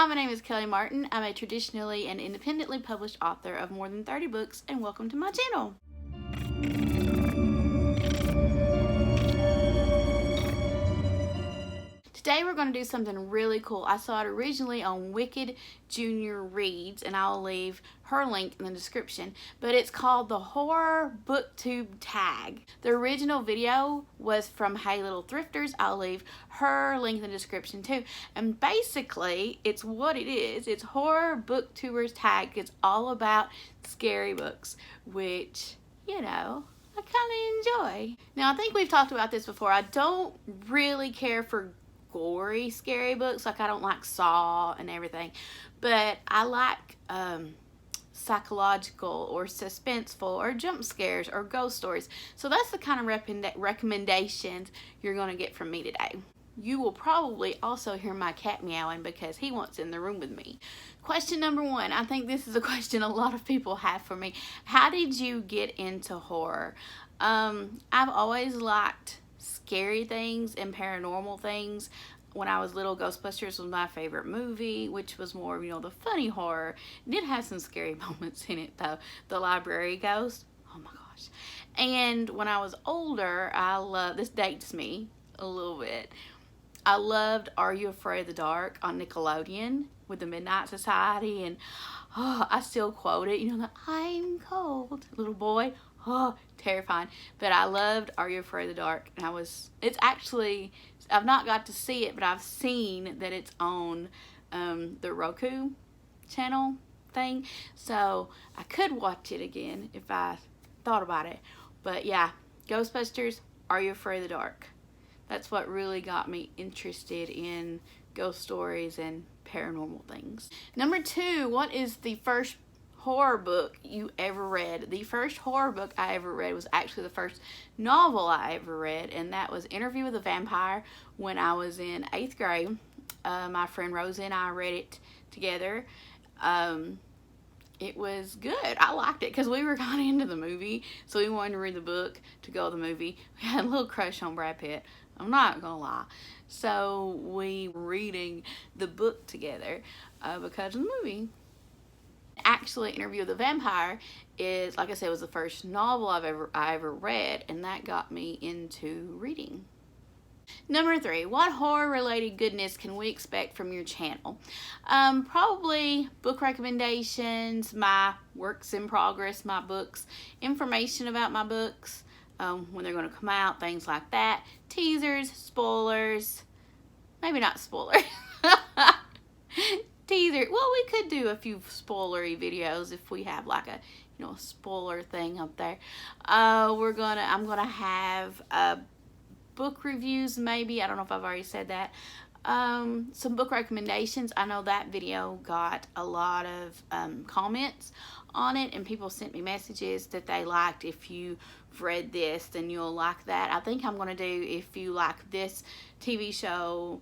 Hi, my name is Kelly Martin. I'm a traditionally and independently published author of more than 30 books, and welcome to my channel. Today we're going to do something really cool. I saw it originally on Wicked Junior Reads, and I'll leave her link in the description, but it's called the Horror Booktube Tag. The original video was from Hey Little Thrifters. I'll leave her link in the description too. And basically, it's what it is. It's Horror Booktubers Tag. It's all about scary books, which, you know, I kind of enjoy. Now, I think we've talked about this before. I don't really care for gory, scary books. Like, I don't like Saw and everything, but I like psychological or suspenseful or jump scares or ghost stories. So that's the kind of recommendations you're going to get from me today. You will probably also hear my cat meowing because he wants in the room with me. Question number one. I think this is a question a lot of people have for me. How did you get into horror? I've always liked scary things and paranormal things. When I was little, Ghostbusters was my favorite movie, which was more, you know, the funny horror. It did have some scary moments in it, though. The Library Ghost, oh my gosh. And when I was older, this dates me a little bit. I loved Are You Afraid of the Dark on Nickelodeon with the Midnight Society, and I still quote it, you know, the I'm cold little boy. Oh, terrifying. But I loved Are You Afraid of the Dark? And it's actually, I've not got to see it, but I've seen that it's on the Roku channel thing. So I could watch it again if I thought about it. But yeah, Ghostbusters, Are You Afraid of the Dark? That's what really got me interested in ghost stories and paranormal things. Number two, what is the first horror book you ever read? The first horror book I ever read was actually the first novel I ever read, and that was Interview with a Vampire when I was in 8th grade. My friend Rosie and I read it together. It was good. I liked it because we were kind of into the movie, so we wanted to read the book to go to the movie. We had a little crush on Brad Pitt, I'm not gonna lie. So we were reading the book together because of the movie. Actually, Interview with the Vampire is, like I said, was the first novel I ever read, and that got me into reading. Number three, what horror-related goodness can we expect from your channel? Probably book recommendations, my works in progress, my books, information about my books, when they're going to come out, things like that, teasers, spoilers, maybe not spoilers. Teaser. Well, we could do a few spoilery videos if we have like a, you know, spoiler thing up there. I'm gonna have book reviews, maybe. I don't know if I've already said that. Some book recommendations. I know that video got a lot of comments on it, and people sent me messages that they liked. If you've read this, then you'll like that. I think I'm gonna do if you like this TV show,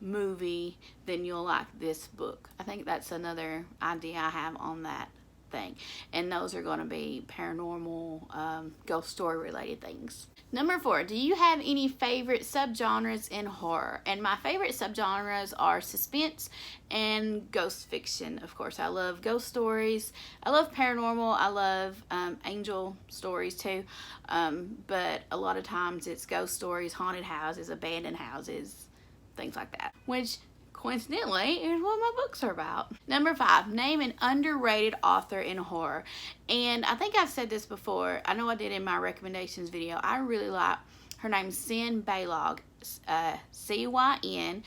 movie, then you'll like this book. I think that's another idea I have on that thing, and those are going to be paranormal, ghost story related things. Number four, do you have any favorite subgenres in horror? And my favorite subgenres are suspense and ghost fiction. Of course, I love ghost stories. I love paranormal. I love angel stories too. But a lot of times it's ghost stories, haunted houses, abandoned houses, things like that, which coincidentally is what my books are about. Number five, name an underrated author in horror. And I think I've said this before. I know I did in my recommendations video. I really like, her name's Cyn Balog, C-Y-N-B-A-L-O-G.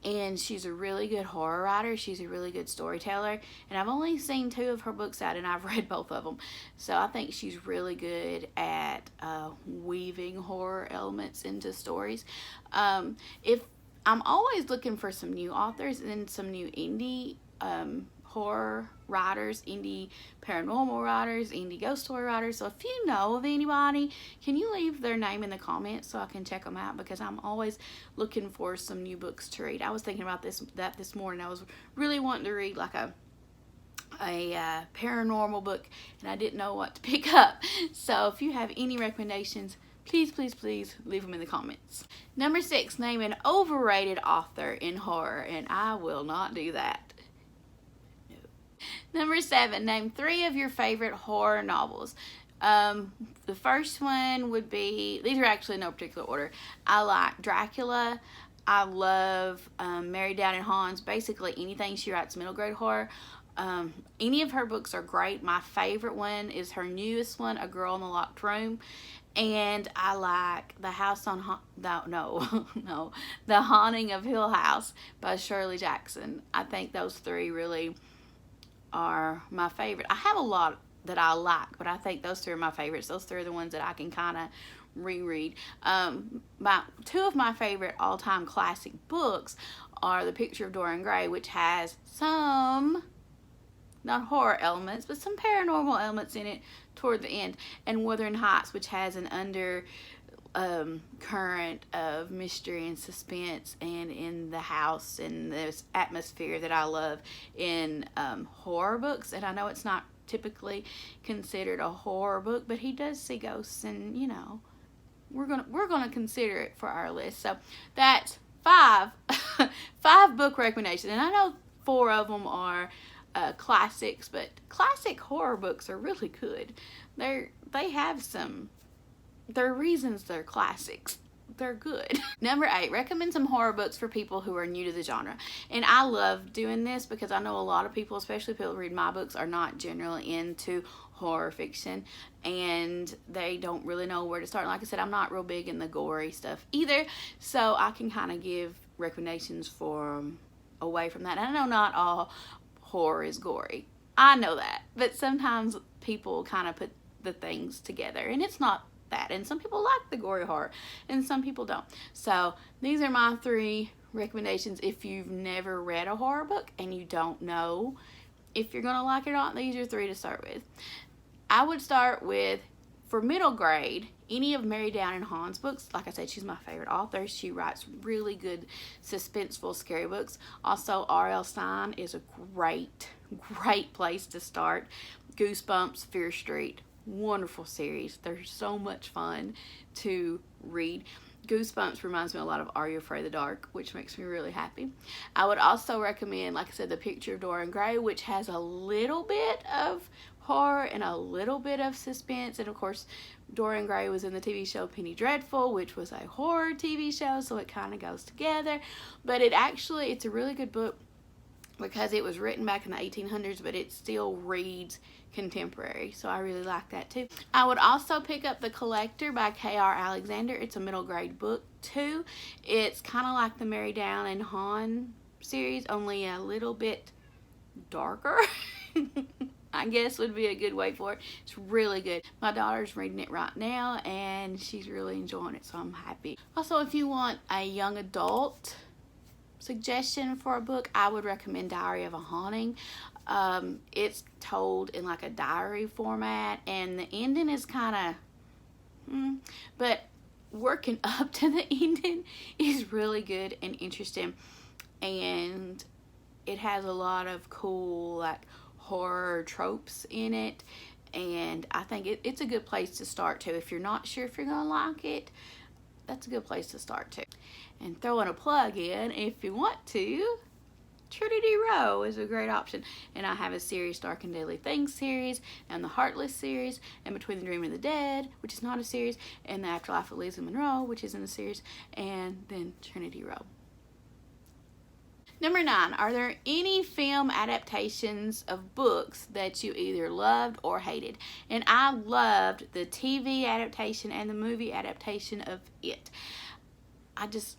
And she's a really good horror writer. She's a really good storyteller. And I've only seen 2 of her books out, and I've read both of them. So I think she's really good at weaving horror elements into stories. If I'm always looking for some new authors and some new indie horror writers, indie paranormal writers, indie ghost story writers. So if you know of anybody, can you leave their name in the comments so I can check them out? Because I'm always looking for some new books to read. I was thinking about this morning. I was really wanting to read like a paranormal book, and I didn't know what to pick up. So if you have any recommendations, please, please, please leave them in the comments. Number 6, name an overrated author in horror, and I will not do that. No. Number 7, name 3 of your favorite horror novels. The first one would be, these are actually in no particular order. I like Dracula. I love Mary Down and Hans. Basically anything she writes middle grade horror. Any of her books are great. My favorite one is her newest one, A Girl in the Locked Room. And I like The Haunting of Hill House by Shirley Jackson. I think those 3 really are my favorite. I have a lot that I like, but I think those 3 are my favorites. Those 3 are the ones that I can kind of reread. 2 of my favorite all-time classic books are The Picture of Dorian Gray, which has some, not horror elements, but some paranormal elements in it toward the end, and Wuthering Heights, which has an current of mystery and suspense and in the house and this atmosphere that I love in horror books. And I know it's not typically considered a horror book, but he does see ghosts, and you know, we're gonna consider it for our list. So that's 5 book recommendations, and I know 4 of them are classics, but classic horror books are really good. They have some, there are reasons they're classics. They're good. Number 8, recommend some horror books for people who are new to the genre. And I love doing this because I know a lot of people, especially people who read my books, are not generally into horror fiction and they don't really know where to start. And like I said, I'm not real big in the gory stuff either, so I can kind of give recommendations for away from that. And I know not all horror is gory. I know that, but sometimes people kind of put the things together, and it's not that. And some people like the gory horror and some people don't. So these are my 3 recommendations. If you've never read a horror book and you don't know if you're gonna like it or not, these are 3 to start with. I would start with, for middle grade, any of Mary Down and Hans books. Like I said, she's my favorite author. She writes really good suspenseful scary books. Also, R.L. Stine is a great place to start. Goosebumps, Fear Street, wonderful series. They're so much fun to read. Goosebumps reminds me a lot of Are You Afraid of the Dark, which makes me really happy. I would also recommend, like I said, The Picture of Dorian Gray, which has a little bit of horror and a little bit of suspense. And of course, Dorian Gray was in the TV show Penny Dreadful, which was a horror TV show, so it kind of goes together. But it's a really good book because it was written back in the 1800s, but it still reads contemporary, so I really like that too. I would also pick up The Collector by K.R. Alexander. It's a middle grade book too. It's kind of like the Mary Down and Han series, only a little bit darker. I guess would be a good way for it. It's really good. My daughter's reading it right now and she's really enjoying it, so I'm happy. Also, if you want a young adult suggestion for a book, I would recommend Diary of a Haunting. It's told in like a diary format, and the ending is kind of but working up to the ending is really good and interesting, and it has a lot of cool like horror tropes in it, and I think it's a good place to start too. If you're not sure if you're gonna like it, that's a good place to start too. And throwing a plug in, if you want to, Trinity Row is a great option. And I have a series, Dark and Deadly Things series, and the Heartless series, and Between the Dream and the Dead, which is not a series, and The Afterlife of Lisa Monroe, which isn't a series, and then Trinity Row. Number 9, are there any film adaptations of books that you either loved or hated? And I loved the TV adaptation and the movie adaptation of It. I just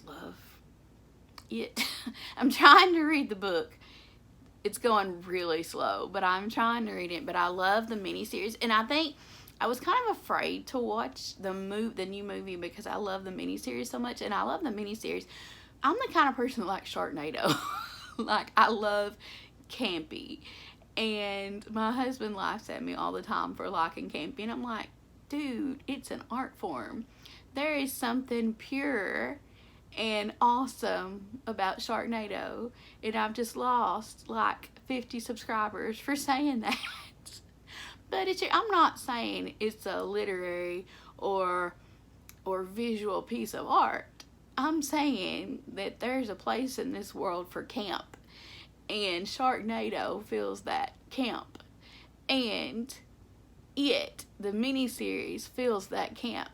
love It. I'm trying to read the book. It's going really slow, but I'm trying to read it. But I love the miniseries, and I think I was kind of afraid to watch the new movie because I love the miniseries so much, and I love the miniseries. I'm the kind of person that likes Sharknado. Like, I love campy, and my husband laughs at me all the time for liking campy, and I'm like, dude, it's an art form. There is something pure and awesome about Sharknado, and I've just lost like 50 subscribers for saying that. But I'm not saying it's a literary or or visual piece of art. I'm saying that there's a place in this world for camp, and Sharknado fills that camp, and the miniseries fills that camp.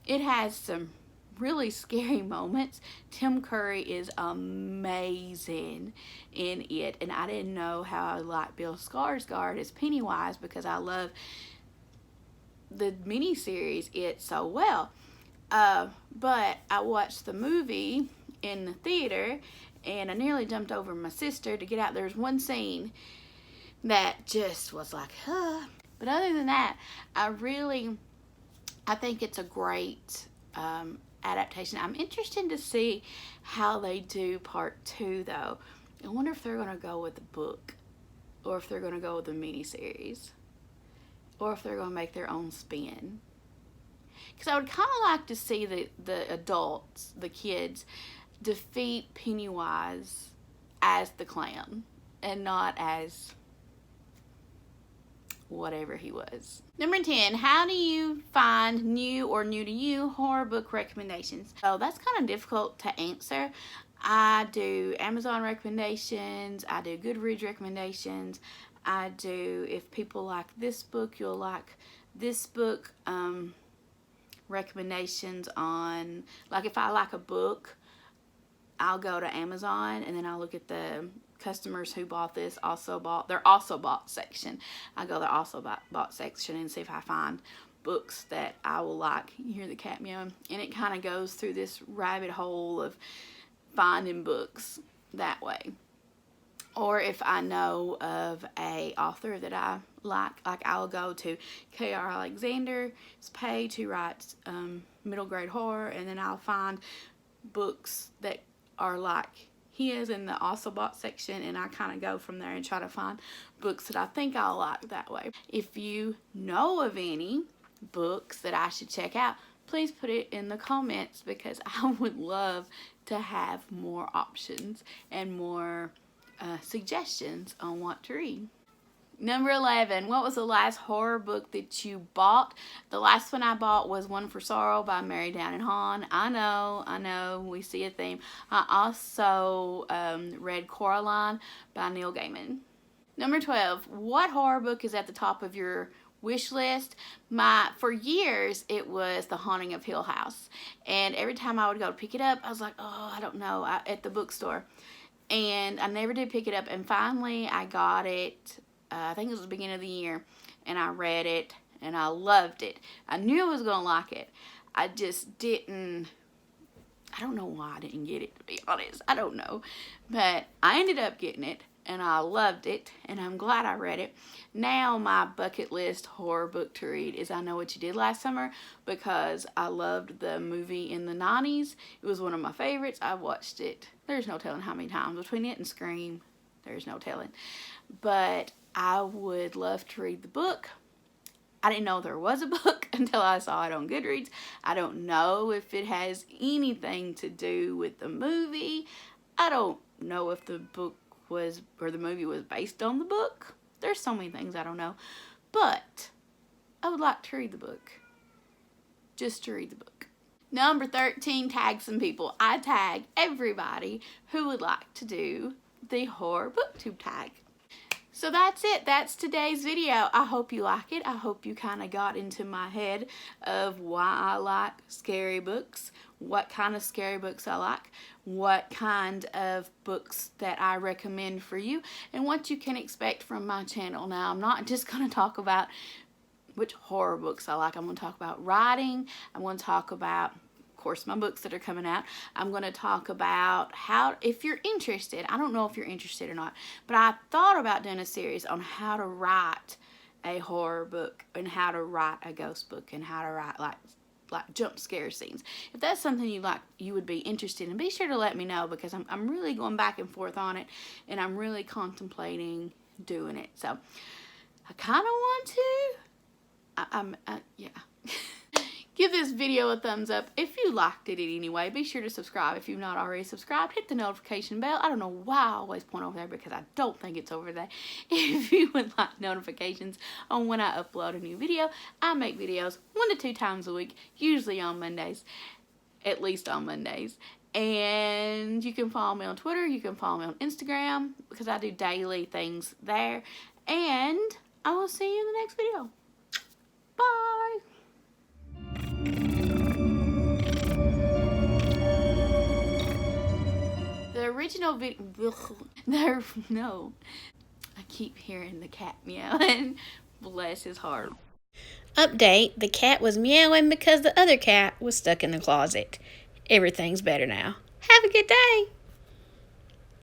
It has some really scary moments. Tim Curry is amazing in it, and I didn't know how I liked Bill Skarsgård as Pennywise because I love the miniseries It so well. But I watched the movie in the theater, and I nearly jumped over my sister to get out. There's one scene that just was like, huh. But other than that, I think it's a great adaptation. I'm interested to see how they do part 2, though. I wonder if they're going to go with the book, or if they're going to go with the miniseries, or if they're going to make their own spin. Because I would kind of like to see the adults, the kids, defeat Pennywise as the clown and not as whatever he was. Number 10, how do you find new or new to you horror book recommendations? So that's kind of difficult to answer. I do Amazon recommendations, I do Goodreads recommendations, I do, if people like this book, you'll like this book, recommendations on, like if I like a book, I'll go to Amazon and then I'll look at the customers who bought this their also bought section. I go to the also bought section and see if I find books that I will like. You hear the cat meowing, and it kind of goes through this rabbit hole of finding books that way. Or if I know of a author that I like I'll go to K.R. Alexander's page who writes middle grade horror, and then I'll find books that are like his in the also bought section, and I kind of go from there and try to find books that I think I'll like that way. If you know of any books that I should check out, please put it in the comments, because I would love to have more options and more suggestions on what to read. Number 11, what was the last horror book that you bought? The last one I bought was One for Sorrow by Mary Down and Hahn. I know, we see a theme. I also read Coraline by Neil Gaiman. Number 12, what horror book is at the top of your wish list? For years, it was The Haunting of Hill House. And every time I would go to pick it up, I was like, oh, I don't know, at the bookstore. And I never did pick it up. And finally, I got it. I think it was the beginning of the year, and I read it, and I loved it. I knew I was going to like it. I just didn't, I don't know why I didn't get it, to be honest. I don't know. But I ended up getting it, and I loved it, and I'm glad I read it. Now my bucket list horror book to read is I Know What You Did Last Summer, because I loved the movie in the 90s. It was one of my favorites. I watched it, there's no telling how many times. Between it and Scream, there's no telling. But I would love to read the book. I didn't know there was a book until I saw it on Goodreads. I don't know if it has anything to do with the movie. I don't know if the book was, or the movie was based on the book. There's so many things I don't know. But I would like to read the book. Just to read the book. Number 13, tag some people. I tag everybody who would like to do the horror booktube tag. So that's it. That's today's video. I hope you like it. I hope you kind of got into my head of why I like scary books, what kind of scary books I like, what kind of books that I recommend for you, and what you can expect from my channel. Now, I'm not just going to talk about which horror books I like. I'm going to talk about writing. I'm going to talk about, of course, my books that are coming out. I'm going to talk about how, if you're interested, I don't know if you're interested or not, but I thought about doing a series on how to write a horror book and how to write a ghost book and how to write like jump scare scenes. If that's something you like, you would be interested in, be sure to let me know, because I'm really going back and forth on it, and I'm really contemplating doing it. So I kind of want to. Yeah. Give this video a thumbs up if you liked it in any way. Be sure to subscribe if you've not already subscribed. Hit the notification bell. I don't know why I always point over there because I don't think it's over there. If you would like notifications on when I upload a new video, I make videos 1 to 2 times a week, usually on Mondays, at least on Mondays. And you can follow me on Twitter. You can follow me on Instagram because I do daily things there. And I will see you in the next video. Bye. The original video, no, I keep hearing the cat meowing. Bless his heart. Update, the cat was meowing because the other cat was stuck in the closet. Everything's better now. Have a good day.